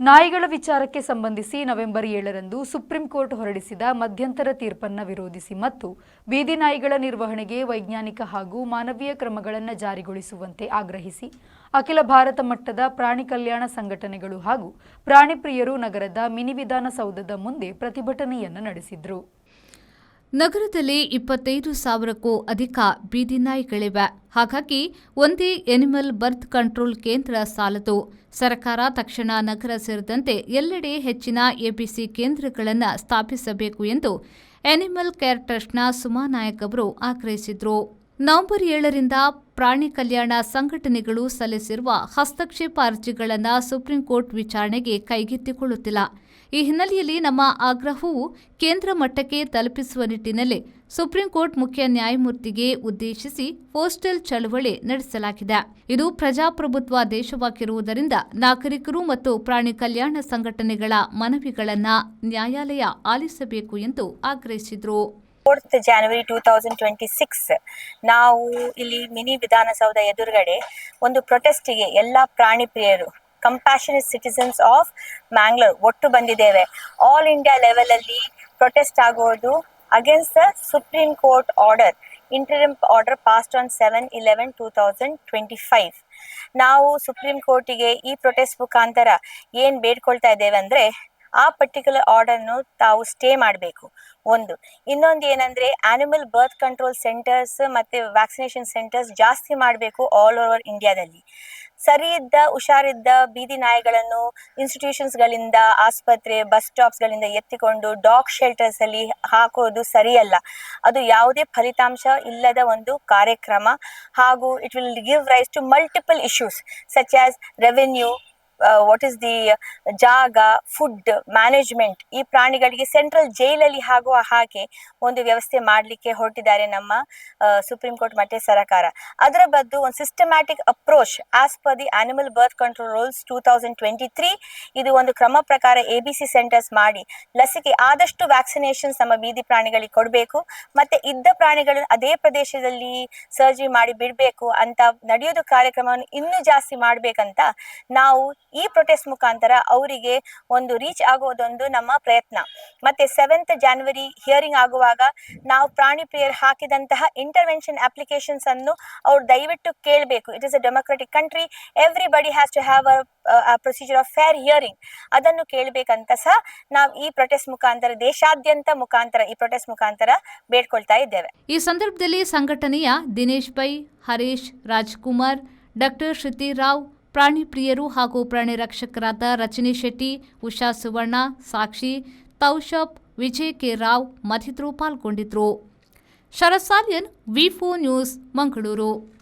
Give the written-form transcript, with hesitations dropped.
ನಾಯಿಗಳ ವಿಚಾರಕ್ಕೆ ಸಂಬಂಧಿಸಿ ನವೆಂಬರ್ 7ರಂದು ಸುಪ್ರೀಂ ಕೋರ್ಟ್ ಹೊರಡಿಸಿದ ಮಧ್ಯಂತರ ತೀರ್ಪನ್ನು ವಿರೋಧಿಸಿ ಮತ್ತು ಬೀದಿ ನಾಯಿಗಳ ನಿರ್ವಹಣೆಗೆ ವೈಜ್ಞಾನಿಕ ಹಾಗೂ ಮಾನವೀಯ ಕ್ರಮಗಳನ್ನು ಜಾರಿಗೊಳಿಸುವಂತೆ ಆಗ್ರಹಿಸಿ ಅಖಿಲ ಭಾರತ ಮಟ್ಟದ ಪ್ರಾಣಿ ಕಲ್ಯಾಣ ಸಂಘಟನೆಗಳು ಹಾಗೂ ಪ್ರಾಣಿ ಪ್ರಿಯರು ನಗರದ ಮಿನಿ ವಿಧಾನಸೌಧದ ಮುಂದೆ ಪ್ರತಿಭಟನೆಯನ್ನು ನಡೆಸಿದರು. ನಗರದಲ್ಲಿ 25,000ಕ್ಕೂ ಅಧಿಕ ಬೀದಿ ನಾಯಿಗಳಿವೆ. ಹಾಗಾಗಿ ಒಂದೇ ಎನಿಮಲ್ ಬರ್ತ್ ಕಂಟ್ರೋಲ್ ಕೇಂದ್ರ ಸಾಲದು. ಸರ್ಕಾರ ತಕ್ಷಣ ನಗರ ಸೇರಿದಂತೆ ಎಲ್ಲೆಡೆ ಹೆಚ್ಚಿನ ಎಬಿಸಿ ಕೇಂದ್ರಗಳನ್ನು ಸ್ಥಾಪಿಸಬೇಕು ಎಂದು ಎನಿಮಲ್ ಕೇರ್ ಟ್ರಸ್ಟ್ನ ಸುಮಾ ನಾಯಕ್ ಅವರು ಆಗ್ರಹಿಸಿದರು. ನವೆಂಬರ್ 7ರಿಂದ ಪ್ರಾಣಿ ಕಲ್ಯಾಣ ಸಂಘಟನೆಗಳು ಸಲ್ಲಿಸಿರುವ ಹಸ್ತಕ್ಷೇಪ ಅರ್ಜಿಗಳನ್ನು ಸುಪ್ರೀಂ ಕೋರ್ಟ್ ವಿಚಾರಣೆಗೆ ಕೈಗೆತ್ತಿಕೊಳ್ಳುತ್ತಿಲ್ಲ. ಈ ಹಿನ್ನೆಲೆಯಲ್ಲಿ ನಮ್ಮ ಆಗ್ರಹವು ಕೇಂದ್ರ ಮಟ್ಟಕ್ಕೆ ತಲುಪಿಸುವ ನಿಟ್ಟಿನಲ್ಲಿ ಸುಪ್ರೀಂ ಕೋರ್ಟ್ ಮುಖ್ಯ ನ್ಯಾಯಮೂರ್ತಿಗೆ ಉದ್ದೇಶಿಸಿ ಪೋಸ್ಟಲ್ ಚಳವಳಿ ನಡೆಸಲಾಗಿದೆ. ಇದು ಪ್ರಜಾಪ್ರಭುತ್ವ ದೇಶವಾಗಿರುವುದರಿಂದ ನಾಗರಿಕರು ಮತ್ತು ಪ್ರಾಣಿ ಕಲ್ಯಾಣ ಸಂಘಟನೆಗಳ ಮನವಿಗಳನ್ನು ನ್ಯಾಯಾಲಯ ಆಲಿಸಬೇಕು ಎಂದು ಆಗ್ರಹಿಸಿದರು. 4th January 2026 ನಾವು ಇಲ್ಲಿ ಮಿನಿ ವಿಧಾನಸೌಧ ಎದುರುಗಡೆ ಒಂದು ಪ್ರೊಟೆಸ್ಟ್ಗೆ ಎಲ್ಲ ಪ್ರಾಣಿ ಪ್ರಿಯರು ಕಂಪ್ಯಾಷನೇಟ್ ಸಿಟಿಸನ್ಸ್ ಆಫ್ ಮ್ಯಾಂಗ್ಳೂರ್ ಒಟ್ಟು ಬಂದಿದ್ದೇವೆ. ಆಲ್ ಇಂಡಿಯಾ ಲೆವೆಲ್ ಅಲ್ಲಿ ಪ್ರೊಟೆಸ್ಟ್ ಆಗೋದು against the supreme court order, interim order passed on 7/11/2025. ನಾವು ಸುಪ್ರೀಂ ಕೋರ್ಟಿಗೆ ಈ ಪ್ರೊಟೆಸ್ಟ್ ಮುಖಾಂತರ ಏನ್ ಬೇಡ್ಕೊಳ್ತಾ ಇದ್ದೇವೆ ಅಂದ್ರೆ ಆ ಪರ್ಟಿಕ್ಯುಲರ್ ಆರ್ಡರ್ನು ತಾವು ಸ್ಟೇ ಮಾಡಬೇಕು. ಇನ್ನೊಂದು ಏನಂದ್ರೆ ಆನಿಮಲ್ ಬರ್ತ್ ಕಂಟ್ರೋಲ್ ಸೆಂಟರ್ಸ್ ಮತ್ತೆ ವ್ಯಾಕ್ಸಿನೇಷನ್ ಸೆಂಟರ್ಸ್ ಜಾಸ್ತಿ ಮಾಡಬೇಕು ಆಲ್ ಓವರ್ ಇಂಡಿಯಾದಲ್ಲಿ. ಸರಿ ಇದ್ದ ಹುಷಾರಿದ್ದ ಬೀದಿ ನಾಯಿಗಳನ್ನು ಇನ್ಸ್ಟಿಟ್ಯೂಷನ್ಸ್ ಗಳಿಂದ, ಆಸ್ಪತ್ರೆ, ಬಸ್ ಸ್ಟಾಪ್ಸ್ ಗಳಿಂದ ಎತ್ತಿಕೊಂಡು ಡಾಗ್ ಶೆಲ್ಟರ್ಸ್ ಅಲ್ಲಿ ಹಾಕೋದು ಸರಿಯಲ್ಲ. ಅದು ಯಾವುದೇ ಫಲಿತಾಂಶ ಇಲ್ಲದ ಒಂದು ಕಾರ್ಯಕ್ರಮ ಹಾಗೂ it will give rise to multiple issues such as revenue, what is the ಜಾಗ, ಫುಡ್ ಮ್ಯಾನೇಜ್ಮೆಂಟ್. ಈ ಪ್ರಾಣಿಗಳಿಗೆ ಸೆಂಟ್ರಲ್ ಜೈಲಲ್ಲಿ ಆಗುವ ಹಾಗೆ ಒಂದು ವ್ಯವಸ್ಥೆ ಮಾಡಲಿಕ್ಕೆ ಹೊರಟಿದ್ದಾರೆ ನಮ್ಮ ಸುಪ್ರೀಂ ಕೋರ್ಟ್ ಮತ್ತೆ ಸರ್ಕಾರ. ಅದರ ಬದಲು ಒಂದು systematic approach as per the animal birth control rules 2023 ಇದು ಒಂದು ಕ್ರಮ ಪ್ರಕಾರ ಎಬಿಸಿ ಸೆಂಟರ್ಸ್ ಮಾಡಿ ಲಸಿಕೆ ಆದಷ್ಟು ವ್ಯಾಕ್ಸಿನೇಷನ್ಸ್ ನಮ್ಮ ಬೀದಿ ಪ್ರಾಣಿಗಳಿಗೆ ಕೊಡಬೇಕು. ಮತ್ತೆ ಇದ್ದ ಪ್ರಾಣಿಗಳು ಅದೇ ಪ್ರದೇಶದಲ್ಲಿ ಸರ್ಜರಿ ಮಾಡಿ ಬಿಡಬೇಕು ಅಂತ ನಡೆಯೋದು ಕಾರ್ಯಕ್ರಮವನ್ನು ಇನ್ನೂ ಜಾಸ್ತಿ ಮಾಡಬೇಕಂತ ನಾವು ಈ ಪ್ರೊಟೆಸ್ಟ್ ಮುಖಾಂತರ ಅವರಿಗೆ ಒಂದು ರೀಚ್ ಆಗೋದೊಂದು ನಮ್ಮ ಪ್ರಯತ್ನ. ಮತ್ತೆ 7th January ಹಿಯರಿಂಗ್ ಆಗುವಾಗ ನಾವು ಪ್ರಾಣಿ ಪ್ರಿಯರ್ ಹಾಕಿದಂತಹ ಇಂಟರ್ವೆನ್ಷನ್ ಅಪ್ಲಿಕೇಶನ್ಸ್ ಅನ್ನು ಅವ್ರು ದಯವಿಟ್ಟು ಕೇಳಬೇಕು. It is a democratic country, everybody has to have a procedure of fair hearing. ಅದನ್ನು ಕೇಳಬೇಕಂತ ಸಹ ನಾವು ಈ ಪ್ರೊಟೆಸ್ಟ್ ಮುಖಾಂತರ ದೇಶಾದ್ಯಂತ ಈ ಪ್ರೊಟೆಸ್ಟ್ ಮುಖಾಂತರ ಬೇಡ್ಕೊಳ್ತಾ ಇದ್ದೇವೆ. ಈ ಸಂದರ್ಭದಲ್ಲಿ ಸಂಘಟನೆಯ ದಿನೇಶ್ ಪೈ, ಹರೀಶ್, ರಾಜ್ಕುಮಾರ್, ಡಾಕ್ಟರ್ ಶ್ರುತಿರಾವ್, ಪ್ರಾಣಿ ಪ್ರಿಯರು ಹಾಗೂ ಪ್ರಾಣಿ ರಕ್ಷಕರಾದ ರಚನಿ ಶೆಟ್ಟಿ, ಉಷಾ ಸುವರ್ಣ, ಸಾಕ್ಷಿ, ತೌಷಪ್, ವಿಜಯ್ ಕೆ ರಾವ್ ಮತ್ತಿತರರು ಪಾಲ್ಗೊಂಡಿದ್ದರು. ಶರತ್ ಸಾಲಿಯನ್, ವಿ4 ನ್ಯೂಸ್, ಮಂಗಳೂರು.